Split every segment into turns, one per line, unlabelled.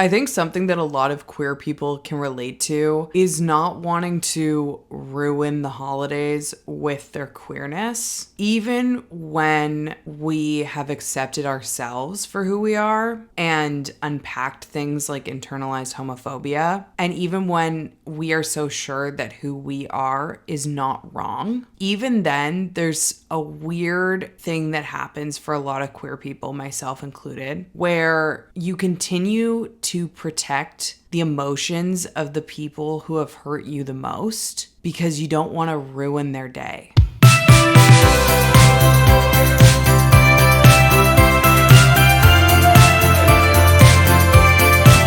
I think something that a lot of queer people can relate to is not wanting to ruin the holidays with their queerness. Even when we have accepted ourselves for who we are and unpacked things like internalized homophobia, and even when we are so sure that who we are is not wrong, even then there's a weird thing that happens for a lot of queer people, myself included, where you continue to protect the emotions of the people who have hurt you the most because you don't want to ruin their day.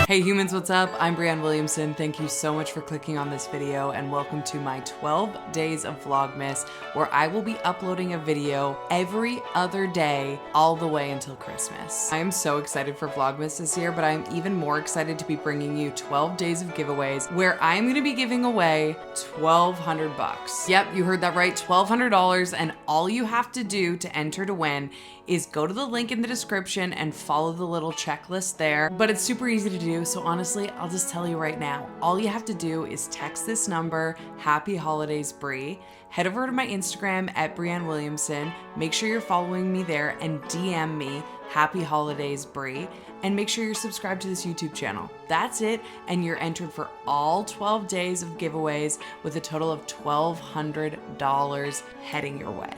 Hey humans, what's up? I'm Brianne Williamson. Thank you so much for clicking on this video and welcome to my 12 days of Vlogmas, where I will be uploading a video every other day all the way until Christmas. I am so excited for Vlogmas this year, but I'm even more excited to be bringing you 12 days of giveaways where I'm gonna be giving away $1,200. Yep, you heard that right, $1,200, and all you have to do to enter to win is go to the link in the description and follow the little checklist there. But it's super easy to do, so honestly, I'll just tell you right now. All you have to do is text this number, Happy Holidays Brie, head over to my Instagram at Brianne Williamson, make sure you're following me there, and DM me, Happy Holidays Brie, and make sure you're subscribed to this YouTube channel. That's it, and you're entered for all 12 days of giveaways with a total of $1,200 heading your way.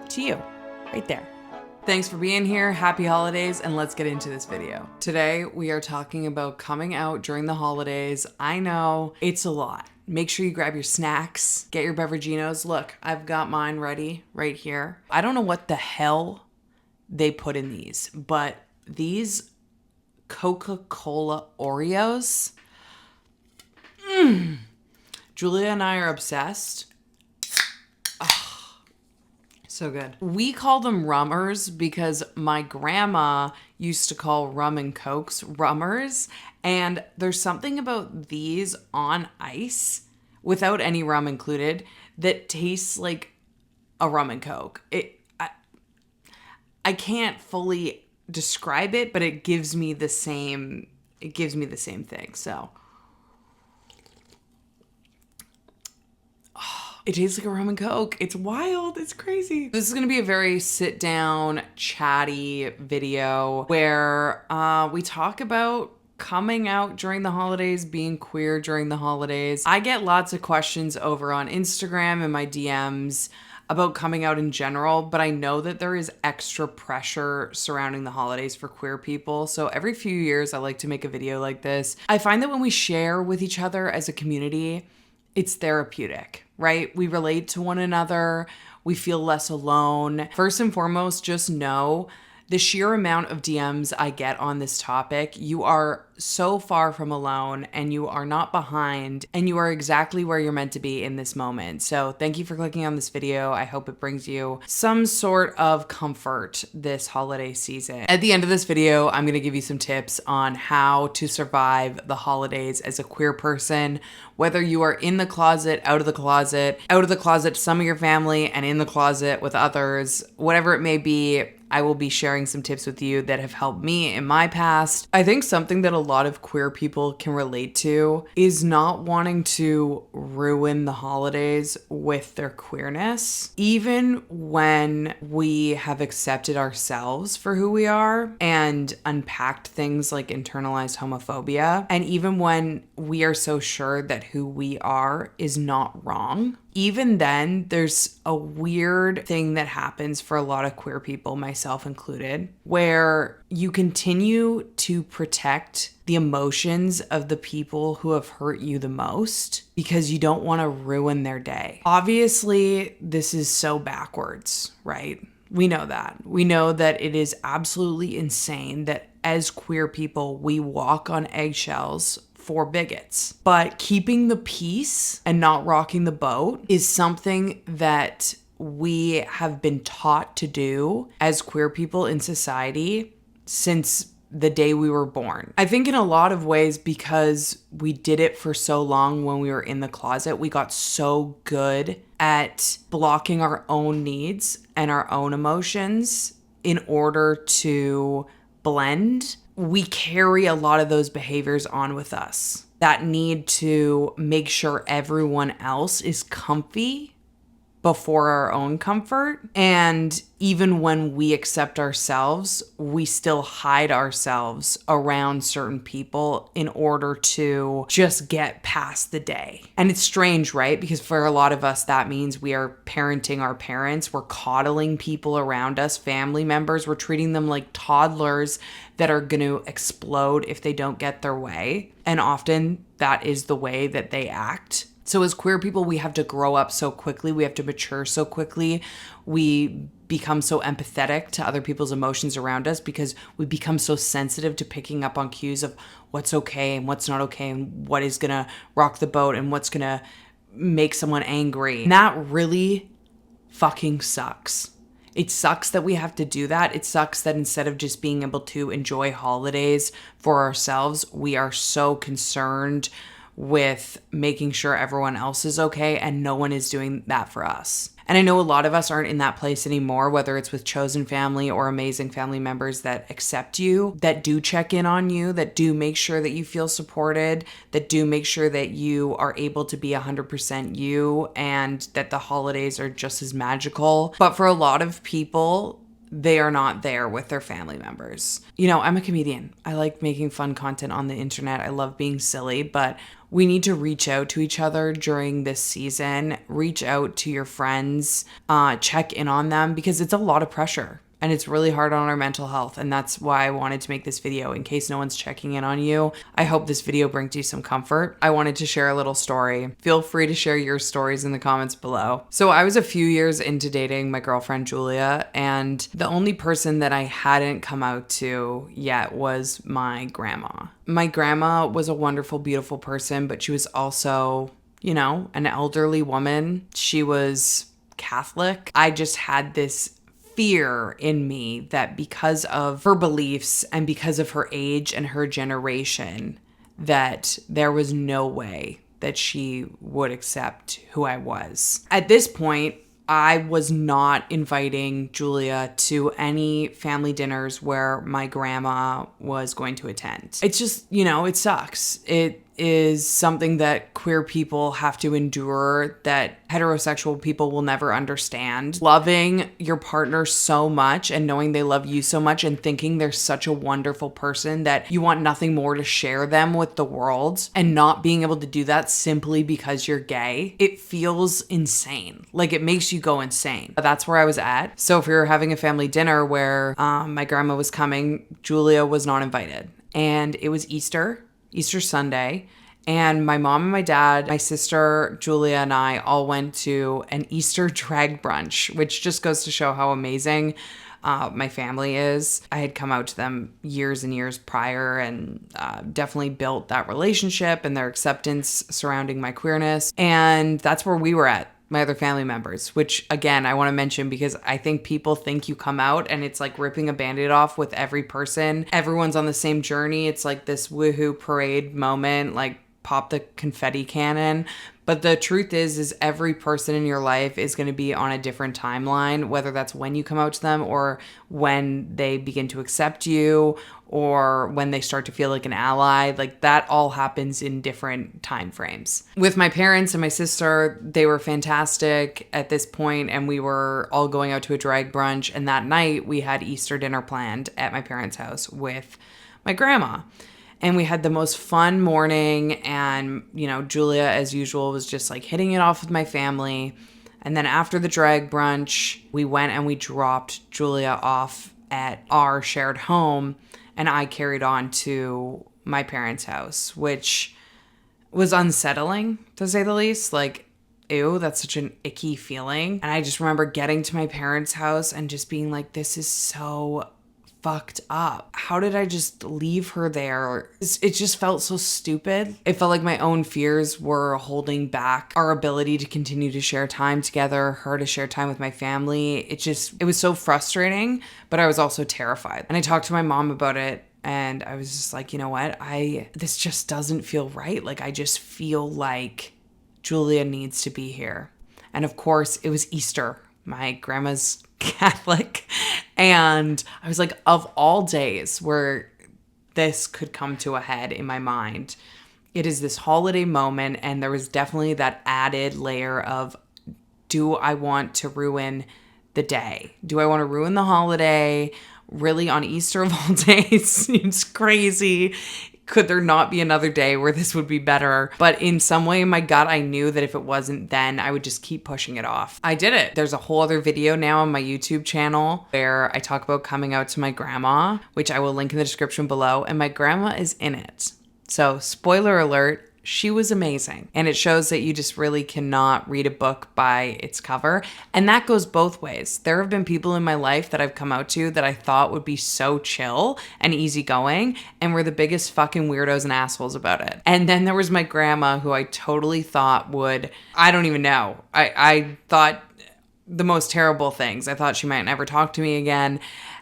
To you, right there. Thanks for being here, happy holidays, and let's get into this video. Today, we are talking about coming out during the holidays. I know, it's a lot. Make sure you grab your snacks, get your beveraginos. Look, I've got mine ready right here. I don't know what the hell they put in these, but these Coca-Cola Oreos, Julia and I are obsessed. So good. We call them rummers because my grandma used to call rum and cokes rummers. And there's something about these on ice without any rum included that tastes like a rum and coke. I can't fully describe it, but it gives me the same thing. So it tastes like a rum and coke. It's wild. It's crazy. This is going to be a very sit down, chatty video where we talk about coming out during the holidays, being queer during the holidays. I get lots of questions over on Instagram and my DMs about coming out in general, but I know that there is extra pressure surrounding the holidays for queer people. So every few years, I like to make a video like this. I find that when we share with each other as a community, it's therapeutic, right? We relate to one another. We feel less alone. First and foremost, just know the sheer amount of DMs I get on this topic, you are so far from alone and you are not behind and you are exactly where you're meant to be in this moment. So thank you for clicking on this video. I hope it brings you some sort of comfort this holiday season. At the end of this video, I'm going to give you some tips on how to survive the holidays as a queer person, whether you are in the closet, out of the closet to some of your family and in the closet with others, whatever it may be. I will be sharing some tips with you that have helped me in my past. I think something that a lot of queer people can relate to is not wanting to ruin the holidays with their queerness. Even when we have accepted ourselves for who we are and unpacked things like internalized homophobia, and even when we are so sure that who we are is not wrong, even then, there's a weird thing that happens for a lot of queer people, myself included, where you continue to protect the emotions of the people who have hurt you the most because you don't want to ruin their day. Obviously, this is so backwards, right? We know that. We know that it is absolutely insane that as queer people, we walk on eggshells for bigots. But keeping the peace and not rocking the boat is something that we have been taught to do as queer people in society since the day we were born. I think in a lot of ways because we did it for so long when we were in the closet, we got so good at blocking our own needs and our own emotions in order to blend we carry a lot of those behaviors on with us. That need to make sure everyone else is comfy before our own comfort. And even when we accept ourselves, we still hide ourselves around certain people in order to just get past the day. And it's strange, right? Because for a lot of us, that means we are parenting our parents. We're coddling people around us, family members. We're treating them like toddlers that are going to explode if they don't get their way. And often that is the way that they act. So as queer people, we have to grow up so quickly. We have to mature so quickly. We become so empathetic to other people's emotions around us because we become so sensitive to picking up on cues of what's okay and what's not okay and what is going to rock the boat and what's going to make someone angry. And that really fucking sucks. It sucks that we have to do that. It sucks that instead of just being able to enjoy holidays for ourselves, we are so concerned with making sure everyone else is okay and no one is doing that for us. And I know a lot of us aren't in that place anymore, whether it's with chosen family or amazing family members that accept you, that do check in on you, that do make sure that you feel supported, that do make sure that you are able to be 100% you and that the holidays are just as magical. But for a lot of people, they are not there with their family members. You know, I'm a comedian. I like making fun content on the internet. I love being silly, but we need to reach out to each other during this season. Reach out to your friends, check in on them because it's a lot of pressure. And it's really hard on our mental health. And that's why I wanted to make this video in case no one's checking in on you. I hope this video brings you some comfort. I wanted to share a little story. Feel free to share your stories in the comments below. So I was a few years into dating my girlfriend, Julia, and the only person that I hadn't come out to yet was my grandma. My grandma was a wonderful, beautiful person, but she was also, you know, an elderly woman. She was Catholic. I just had this fear in me that because of her beliefs and because of her age and her generation, that there was no way that she would accept who I was. At this point, I was not inviting Julia to any family dinners where my grandma was going to attend. It's just, you know, it sucks. It is something that queer people have to endure that heterosexual people will never understand. Loving your partner so much and knowing they love you so much and thinking they're such a wonderful person that you want nothing more to share them with the world and not being able to do that simply because you're gay, it feels insane. Like it makes you go insane. But that's where I was at. So if we were having a family dinner where my grandma was coming, Julia was not invited. And it was Easter Sunday, and my mom and my dad, my sister, Julia, and I all went to an Easter drag brunch, which just goes to show how amazing my family is. I had come out to them years and years prior and definitely built that relationship and their acceptance surrounding my queerness. And that's where we were at. My other family members, which again, I want to mention because I think people think you come out and it's like ripping a band-aid off with every person. Everyone's on the same journey. It's like this woohoo parade moment, like pop the confetti cannon. But the truth is every person in your life is going to be on a different timeline, whether that's when you come out to them or when they begin to accept you or when they start to feel like an ally. Like that all happens in different time frames. With my parents and my sister, they were fantastic at this point, and we were all going out to a drag brunch. And that night we had Easter dinner planned at my parents' house with my grandma. And we had the most fun morning, and, you know, Julia, as usual, was just like hitting it off with my family. And then after the drag brunch, we went and we dropped Julia off at our shared home, and I carried on to my parents' house, which was unsettling, to say the least. Like, ew, that's such an icky feeling. And I just remember getting to my parents' house and just being like, this is so fucked up. How did I just leave her there? It just felt so stupid. It felt like my own fears were holding back our ability to continue to share time together, her to share time with my family. It was so frustrating, but I was also terrified. And I talked to my mom about it, and I was just like, you know what? This just doesn't feel right. Like, I just feel like Julia needs to be here. And of course, it was Easter. My grandma's Catholic. And I was like, of all days where this could come to a head in my mind. It is this holiday moment, and there was definitely that added layer of, do I want to ruin the day? Do I want to ruin the holiday? Really, on Easter of all days seems crazy. Could there not be another day where this would be better? But in some way in my gut, I knew that if it wasn't then, I would just keep pushing it off. I did it. There's a whole other video now on my YouTube channel where I talk about coming out to my grandma, which I will link in the description below, and my grandma is in it. So spoiler alert, she was amazing. And it shows that you just really cannot read a book by its cover. And that goes both ways. There have been people in my life that I've come out to that I thought would be so chill and easygoing and were the biggest fucking weirdos and assholes about it. And then there was my grandma who I totally thought would, I don't even know. I thought the most terrible things. I thought she might never talk to me again.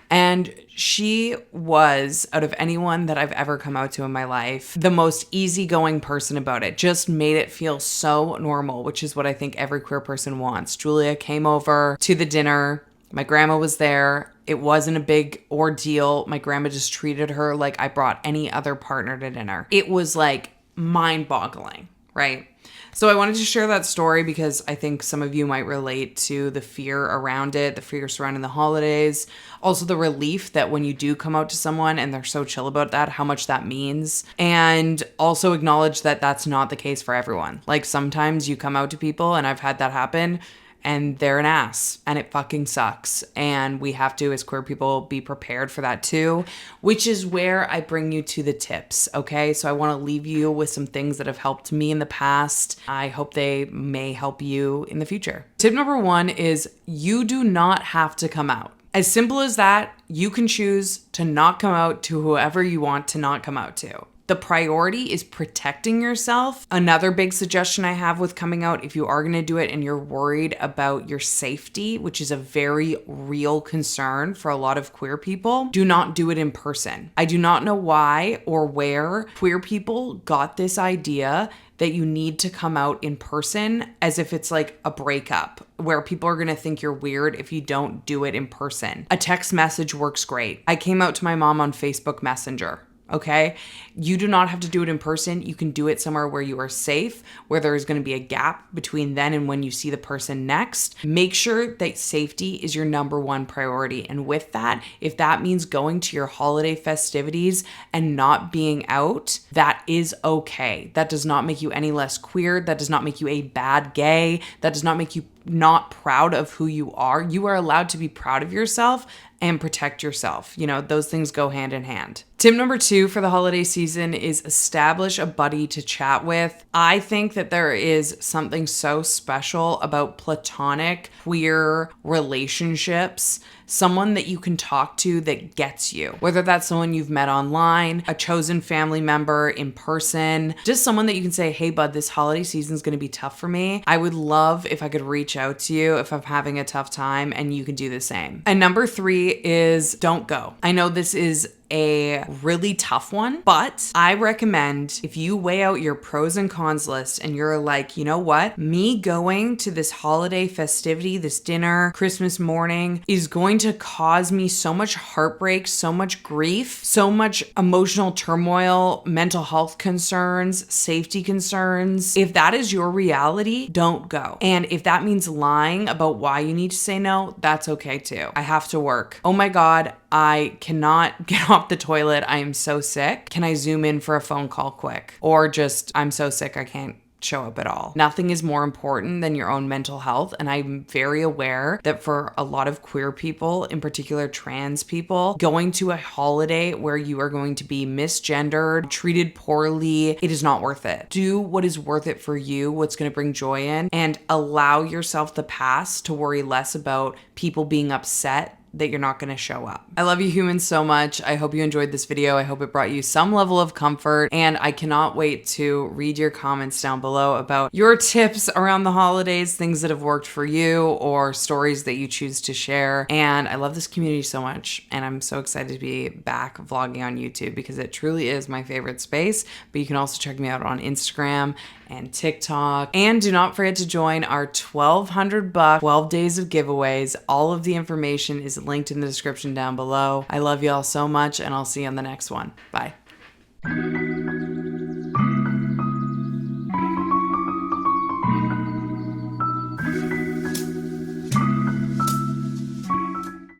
And she was, out of anyone that I've ever come out to in my life, the most easygoing person about it. Just made it feel so normal, which is what I think every queer person wants. Julia came over to the dinner. My grandma was there. It wasn't a big ordeal. My grandma just treated her like I brought any other partner to dinner. It was like mind-boggling, right? So I wanted to share that story because I think some of you might relate to the fear around it, the fear surrounding the holidays. Also the relief that when you do come out to someone and they're so chill about that, how much that means. And also acknowledge that that's not the case for everyone. Like sometimes you come out to people, and I've had that happen, and they're an ass and it fucking sucks. And we have to, as queer people, be prepared for that too, which is where I bring you to the tips, okay? So I want to leave you with some things that have helped me in the past. I hope they may help you in the future. Tip number 1 is you do not have to come out. As simple as that, you can choose to not come out to whoever you want to not come out to. The priority is protecting yourself. Another big suggestion I have with coming out, if you are going to do it and you're worried about your safety, which is a very real concern for a lot of queer people, do not do it in person. I do not know why or where queer people got this idea that you need to come out in person as if it's like a breakup where people are gonna think you're weird if you don't do it in person. A text message works great. I came out to my mom on Facebook Messenger. Okay? You do not have to do it in person. You can do it somewhere where you are safe, where there is going to be a gap between then and when you see the person next. Make sure that safety is your number 1 priority. And with that, if that means going to your holiday festivities and not being out, that is okay. That does not make you any less queer. That does not make you a bad gay. That does not make you not proud of who you are. You are allowed to be proud of yourself and protect yourself. You know, those things go hand in hand. Tip number 2 for the holiday season is establish a buddy to chat with. I think that there is something so special about platonic queer relationships. Someone that you can talk to that gets you, whether that's someone you've met online, a chosen family member in person, just someone that you can say, hey bud, this holiday season is going to be tough for me. I would love if I could reach out to you if I'm having a tough time, and you can do the same. And number 3 is don't go. I know this is a really tough one, but I recommend if you weigh out your pros and cons list and you're like, you know what? Me going to this holiday festivity, this dinner, Christmas morning is going to cause me so much heartbreak, so much grief, so much emotional turmoil, mental health concerns, safety concerns. If that is your reality, don't go. And if that means lying about why you need to say no, that's okay too. I have to work. Oh my God, I cannot get off the toilet. I am so sick. Can I zoom in for a phone call quick? Or just, I'm so sick, I can't show up at all. Nothing is more important than your own mental health. And I'm very aware that for a lot of queer people, in particular trans people, going to a holiday where you are going to be misgendered, treated poorly, it is not worth it. Do what is worth it for you, what's going to bring joy in, and allow yourself the pass to worry less about people being upset that you're not going to show up. I love you humans so much. I hope you enjoyed this video. I hope it brought you some level of comfort, and I cannot wait to read your comments down below about your tips around the holidays, things that have worked for you, or stories that you choose to share. And I love this community so much, and I'm so excited to be back vlogging on YouTube because it truly is my favorite space. But you can also check me out on Instagram and TikTok. And do not forget to join our $1,200 12 days of giveaways. All of the information is linked in the description down below. I love y'all so much, and I'll see you on the next one. Bye.